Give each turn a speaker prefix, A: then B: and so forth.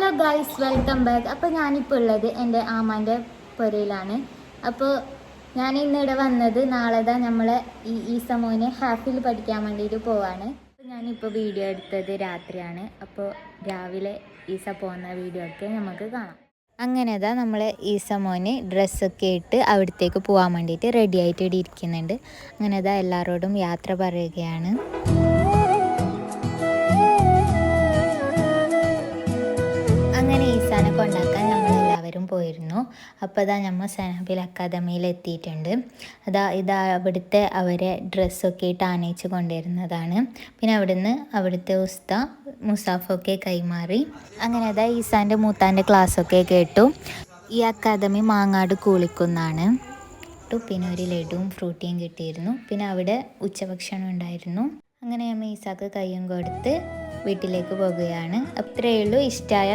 A: Hello guys, welcome back. അപ്പോൾ ഞാനിപ്പോൾ ഉള്ളത് എൻ്റെ ആമാൻ്റെ പുരയിലാണ്. അപ്പോൾ ഞാൻ ഇന്നിവിടെ വന്നത് നാളെ നമ്മളെ ഈ സമൂഹിനെ ഹാഫിൽ പഠിക്കാൻ വേണ്ടിയിട്ട് പോവാണ്. ഞാനിപ്പോൾ വീഡിയോ എടുത്തത് രാത്രിയാണ്. അപ്പോൾ രാവിലെ ഈസ പോകുന്ന വീഡിയോ ഒക്കെ നമുക്ക് കാണാം. അങ്ങനെ നമ്മൾ ഈസമോന് ഡ്രസ്സൊക്കെ ഇട്ട് അവിടത്തേക്ക് പോകാൻ വേണ്ടിയിട്ട് റെഡി ആയിട്ട് ഇവിടെ ഇരിക്കുന്നുണ്ട്. അങ്ങനെ എല്ലാവരോടും യാത്ര പറയുകയാണ്. അങ്ങനെ ഈസാനെ കൊണ്ടാക്കാൻ നമ്മളെല്ലാവരും പോയിരുന്നു. അപ്പോൾ നമ്മൾ സനബിൽ അക്കാദമിയിൽ എത്തിയിട്ടുണ്ട്. ഇതാ അവിടുത്തെ അവരെ ഡ്രസ്സൊക്കെ ഇട്ട് ആനയിച്ച് കൊണ്ടുവരുന്നതാണ്. പിന്നെ അവിടുത്തെ മുസാഫൊക്കെ കൈമാറി. അങ്ങനെ ഈസാൻ്റെ മൂത്താൻ്റെ ക്ലാസ്സൊക്കെ കേട്ടു. ഈ അക്കാദമി മാങ്ങാട് കൂളിക്കുന്നാണ്. പിന്നെ ഒരു ലഡുവും ഫ്രൂട്ടിയും കിട്ടിയിരുന്നു. പിന്നെ അവിടെ ഉച്ചഭക്ഷണം ഉണ്ടായിരുന്നു. അങ്ങനെ ഈസാക്ക് കയ്യും കൊടുത്ത് വീട്ടിലേക്ക് പോകുകയാണ്. അത്രയേ ഉള്ളൂ. ഇഷ്ടമായ